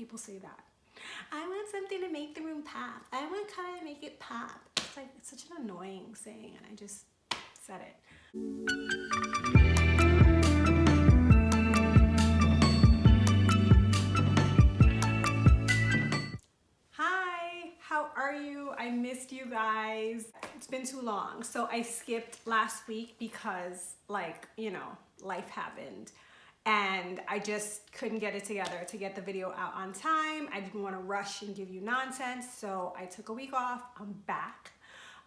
people say that. I want something to make the room pop. I want color to make it pop. It's like, it's such an annoying saying, and I just said it. Hi, how are you? I missed you guys. It's been too long. So I skipped last week because, like, you know, life happened. And I just couldn't get it together to get the video out on time. I didn't want to rush and give you nonsense, so I took a week off. I'm back.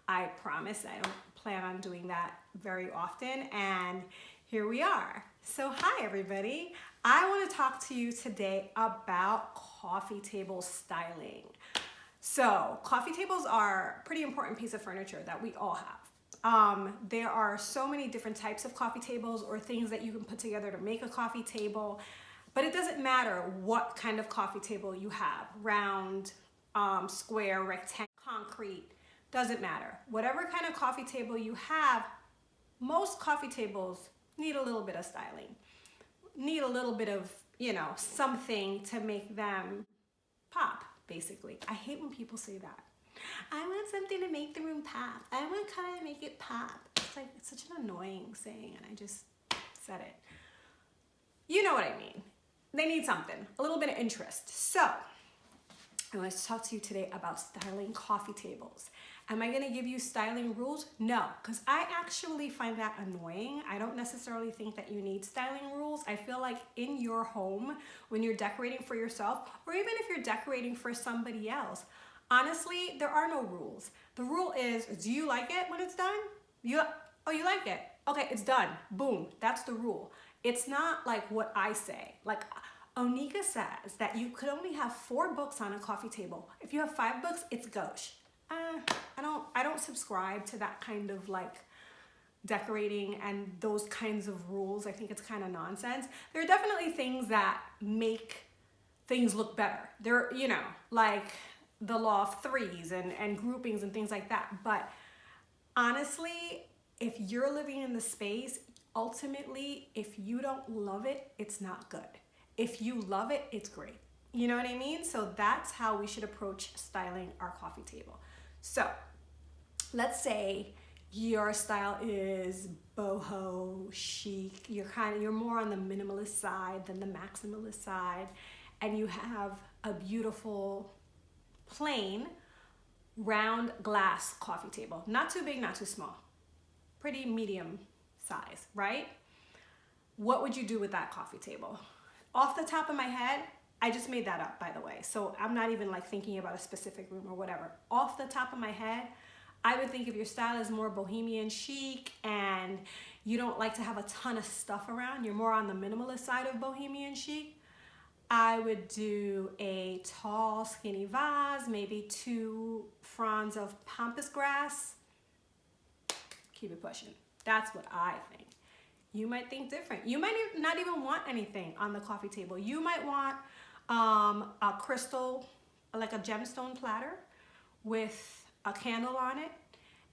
I promise I don't plan on doing that very often, and here we are. So hi everybody. I want to talk to you today about coffee table styling. So coffee tables are a pretty important piece of furniture that we all have. There are so many different types of coffee tables or things that you can put together to make a coffee table, but it doesn't matter what kind of coffee table you have, round, square, rectangle, concrete, doesn't matter. Whatever kind of coffee table you have, most coffee tables need a little bit of styling, need a little bit of, you know, something to make them pop, basically. I hate when people say that. I want something to make the room pop. I want color to make it pop. It's like, it's such an annoying saying, and I just said it. You know what I mean. They need something, a little bit of interest. So I want to talk to you today about styling coffee tables. Am I going to give you styling rules? No, because I actually find that annoying. I don't necessarily think that you need styling rules. I feel like in your home, when you're decorating for yourself, or even if you're decorating for somebody else, honestly, there are no rules. The rule is, do you like it when it's done? You like it? Okay, it's done. Boom. That's the rule. It's not like what I say. Like Onika says that you could only have 4 books on a coffee table. If you have 5 books, it's gauche. I don't subscribe to that kind of like decorating and those kinds of rules. I think it's kind of nonsense. There are definitely things that make things look better. There, you know, like the law of threes and groupings and things like that. But honestly, if you're living in the space, ultimately, if you don't love it, it's not good. If you love it, it's great. You know what I mean? So that's how we should approach styling our coffee table. So let's say your style is boho chic. You're more on the minimalist side than the maximalist side, and you have a beautiful plain round glass coffee table. Not too big, not too small. Pretty medium size, right? What would you do with that coffee table? Off the top of my head, I just made that up, by the way. So I'm not even like thinking about a specific room or whatever. Off the top of my head, I would think if your style is more bohemian chic and you don't like to have a ton of stuff around, you're more on the minimalist side of bohemian chic, I would do a tall, skinny vase, maybe 2 fronds of pampas grass. Keep it pushing. That's what I think. You might think different. You might not even want anything on the coffee table. You might want a crystal, like a gemstone platter with a candle on it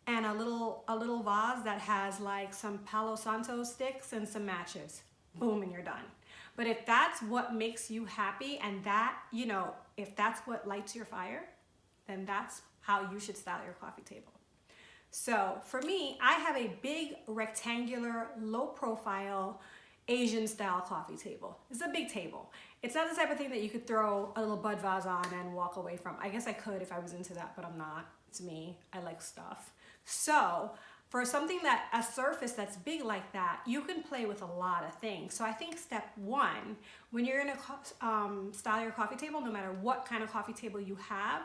and a little vase that has like some Palo Santo sticks and some matches. Boom, and you're done. But if that's what makes you happy and that, you know, if that's what lights your fire, then that's how you should style your coffee table. So for me, I have a big rectangular, low profile, Asian style coffee table. It's a big table. It's not the type of thing that you could throw a little bud vase on and walk away from. I guess I could if I was into that, but I'm not. It's me. I like stuff. So for something that, a surface that's big like that, you can play with a lot of things. So I think step 1, when you're gonna style your coffee table, no matter what kind of coffee table you have,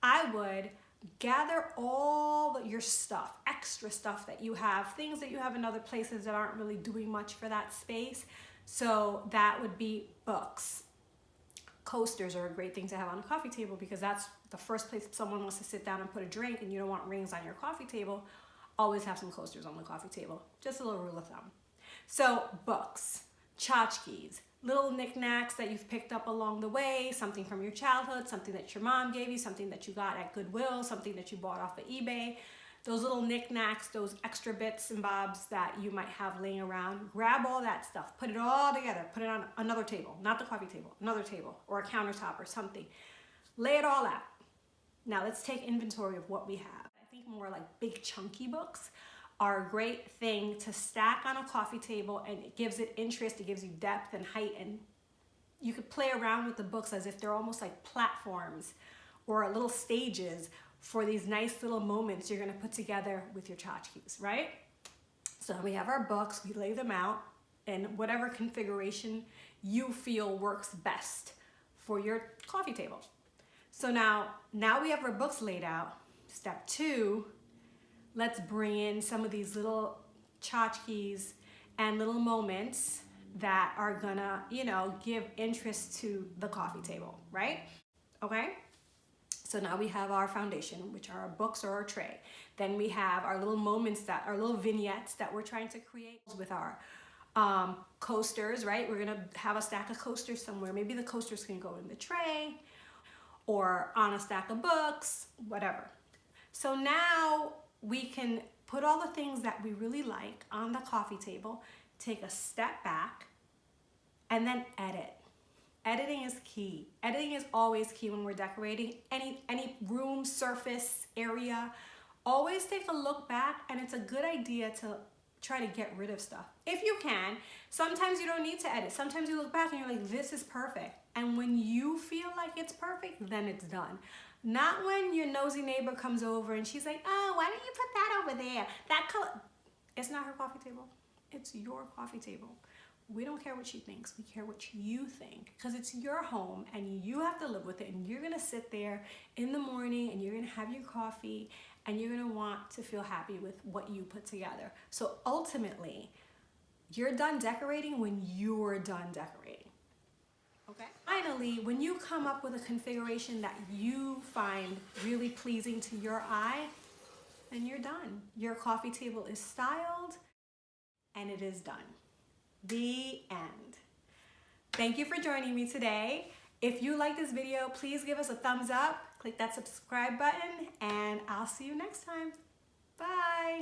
I would gather all your stuff, extra stuff that you have, things that you have in other places that aren't really doing much for that space. So that would be books. Coasters are a great thing to have on a coffee table because that's the first place someone wants to sit down and put a drink and you don't want rings on your coffee table. Always have some coasters on the coffee table. Just a little rule of thumb. So books, tchotchkes, little knickknacks that you've picked up along the way, something from your childhood, something that your mom gave you, something that you got at Goodwill, something that you bought off of eBay. those little knickknacks, those extra bits and bobs that you might have laying around. Grab all that stuff, put it all together, put it on another table, not the coffee table, another table or a countertop or something. Lay it all out. Now let's take inventory of what we have. I think more like big chunky books are a great thing to stack on a coffee table, and it gives it interest, it gives you depth and height, and you could play around with the books as if they're almost like platforms or little stages for these nice little moments you're gonna put together with your tchotchkes, right? So we have our books, we lay them out in whatever configuration you feel works best for your coffee table. So now we have our books laid out. Step 2, let's bring in some of these little tchotchkes and little moments that are gonna, give interest to the coffee table, right? Okay? So now we have our foundation, which are our books or our tray. Then we have our little moments, that our little vignettes that we're trying to create with our coasters, right? We're gonna have a stack of coasters somewhere. Maybe the coasters can go in the tray or on a stack of books, whatever. So now we can put all the things that we really like on the coffee table, take a step back, and then edit. Editing is key. Editing is always key when we're decorating any room, surface, area. Always take a look back, and it's a good idea to try to get rid of stuff. If you can, sometimes you don't need to edit. Sometimes you look back and you're like, this is perfect. And when you feel like it's perfect, then it's done. Not when your nosy neighbor comes over and she's like, oh, why don't you put that over there? That color. It's not her coffee table. It's your coffee table. We don't care what she thinks. We care what you think, because it's your home and you have to live with it. And you're gonna sit there in the morning and you're gonna have your coffee and you're gonna want to feel happy with what you put together. So ultimately, you're done decorating when you're done decorating. Okay. Finally, when you come up with a configuration that you find really pleasing to your eye, then you're done. Your coffee table is styled and it is done. The end. Thank you for joining me today. If you like this video, please give us a thumbs up, click that subscribe button, and I'll see you next time. Bye.